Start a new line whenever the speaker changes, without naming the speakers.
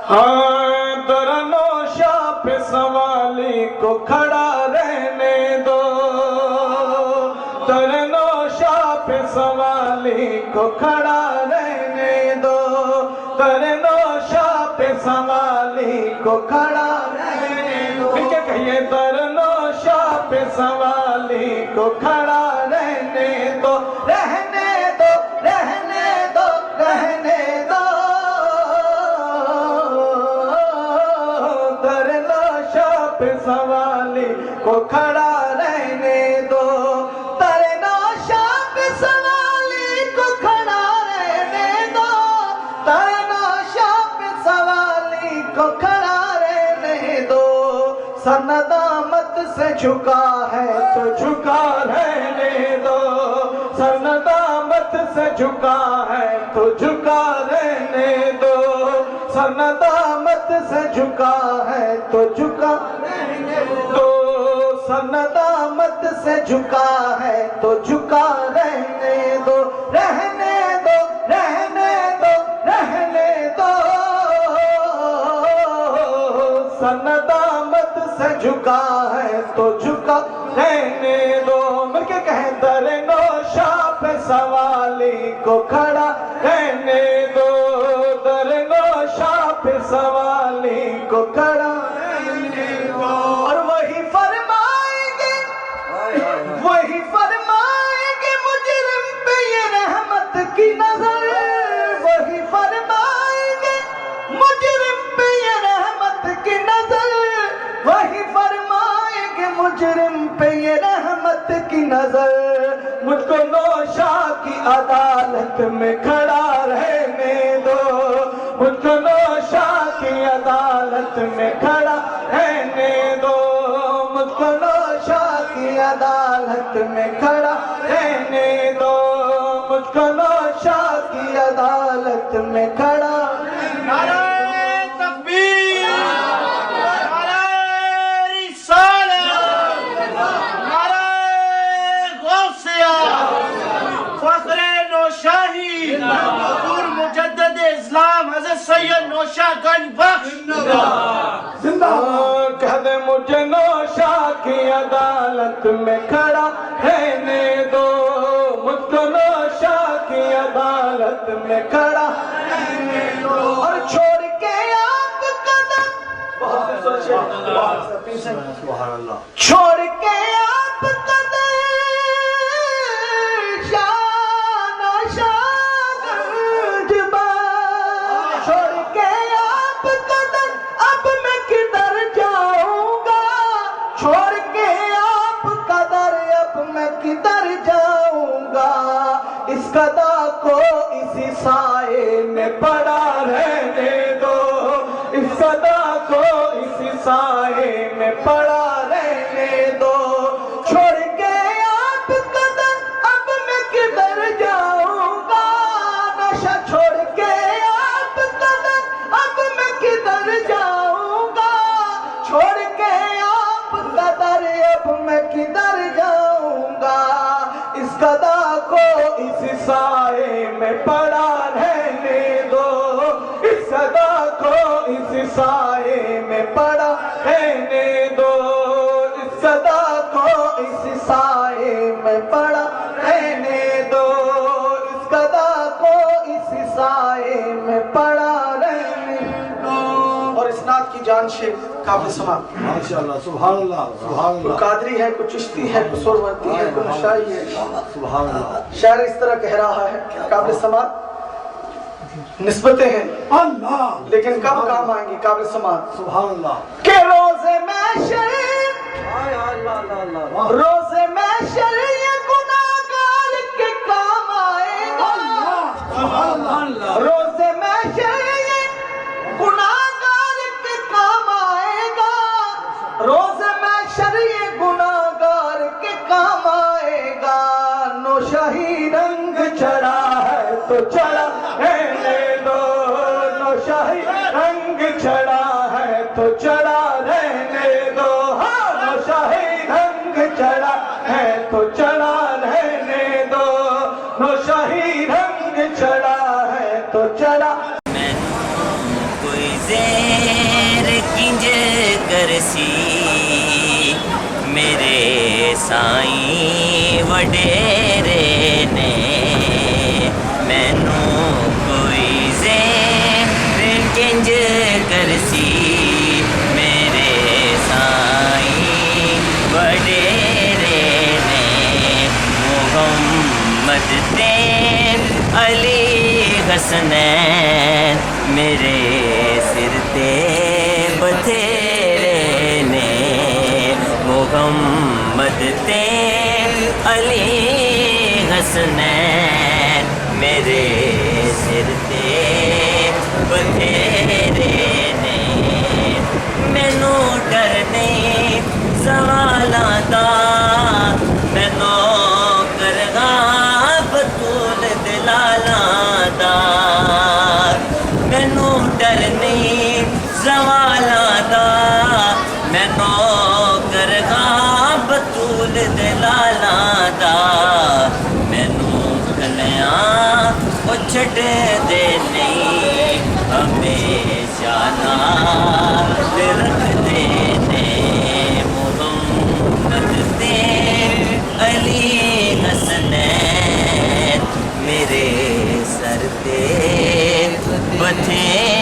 ہاں در نوشا پہ سوالی کو کھڑا رہنے دو، در نوشا پہ سوالی کو کھڑا رہنے دو، در نوشا پہ سوالی کو کھڑا رہنے دو، پھر کیا کہیے در نوشا پہ سوالی کو کھڑا رہنے دو، رہنے دو رہنے دو رہنے دو، در نوشا پہ سوالی کو کھڑا رہنے دو، در نوشا پہ سوالی کو کھڑا رہنے دو، در نوشا پہ سوالی کو کھڑا رہنے دو، سر ندامت سے جھکا ہے تو جھکا رہنے دو، سر ندامت سے جھکا ہے تو جھکا رہنے دو، سر ندامت سے جھکا ہے تو جھکا رہنے دو، سر ندامت سے جھکا ہے تو جھکا رہنے دو، رہنے دو رہنے دو رہنے دو، سر ندامت سے جھکا ہے تو جھکا رہنے دو، مل کے کہیں در نوشا پہ سوالی کو کھڑا رہنے دو، در نوشا پہ سوالی کو کھڑا رہنے دو، اور وہی فرمائیں گے مجرم پہ یہ رحمت کی نظر، وہی فرمائیں گے مجرم پہ یہ رحمت کی نظر، وہی فرمائیں گے مجرم پہ یہ رحمت کی نظر، مجھ کو نوشا کی عدالت میں کھڑا رہنے دو، مجھ کو نوشا کی عدالت میں کھڑا رہنے دو، مجھ کو نوشا کی عدالت میں کھڑا رہنے دو، مجھ کو نوشا کی عدالت میں کھڑا رہنے دو۔
حضور مجدد اسلام حضرت سید نوشا گنج بخش
زندہ کہہ دے مجھے نوشا کی عدالت میں کھڑا رہنے دو، مجھ کو نوشا کی عدالت میں کھڑا رہنے دو، اور چھوڑ کے آپ قدم چھوڑ کے آپ قدم کدھر جاؤں گا، اس قضا کو اسی سائے میں پڑا رہنے دو، اس قضا کو اسی سائے میں پڑا رہنے دو، چھوڑ کے آپ قدر اب میں کدھر جاؤں گا، نشہ چھوڑ کے آپ قدر اب میں کدھر جاؤں گا، چھوڑ کے آپ قدر اب میں کدھر جاؤں گا، اس قضا کو اس سائے میں پڑا رہنے دو، اس قضا کو اس سائے میں پڑا رہنے دو، اس قضا کو اس سائے میں پڑا رہنے دو، اس قضا کو اس سائے میں پڑا رہنے دو، اور اسناد کی جان سے قابل سماعت
ماشاءاللہ سبحان اللہ سبحان اللہ،
کوئی قادری ہے، کوئی چشتی ہے، کوئی سورورتی ہے، کوئی نشائی ہے،
سبحان اللہ،
شاعر اس طرح کہہ رہا ہے، قابل سماعت نسبتیں ہیں
اللہ
لیکن کب کام آئیں گی قابل سماعت،
سبحان اللہ،
کہ روز محشر روز محشر یہ گناہگار کے کام آئے گا،
سبحان اللہ،
روز محشر یہ گناہگار کے کام آئے گا، روز محشر یہ گناہگار کے کام آئے گا، نوشاہی رنگ چڑھا ہے تو چڑھا رہنے دو، نوشاہی رنگ چڑھا ہے تو چڑھا رہنے دو، ہاں نوشاہی رنگ چڑھا ہے تو چڑھا رہنے دو، نوشاہی رنگ چڑھا ہے تو چڑھا
میں ہوں کوئی زیر کنج کرسی میرے سائیں وڈیرے نے مینوں کوئی زیر کنج کرسی میرے سائیں وڈیرے نے محمد تے علی حسنین میرے سر تے بتھیرے نے محمد تے علی حسنین میرے سر تے بتھیرے نے مینوں ڈر نہیں سوالاں دا مینوں کرگا بطول دلالاں دا مینوں ڈر نہیں زوالاں دا مینوں کرگا بطول دلالاں دا مینوں کلیاں او چھڈ دے نہیں ہمیشہ نال رکھ دے نے محمد تے علی حسنین میرے سر تے بتھیرے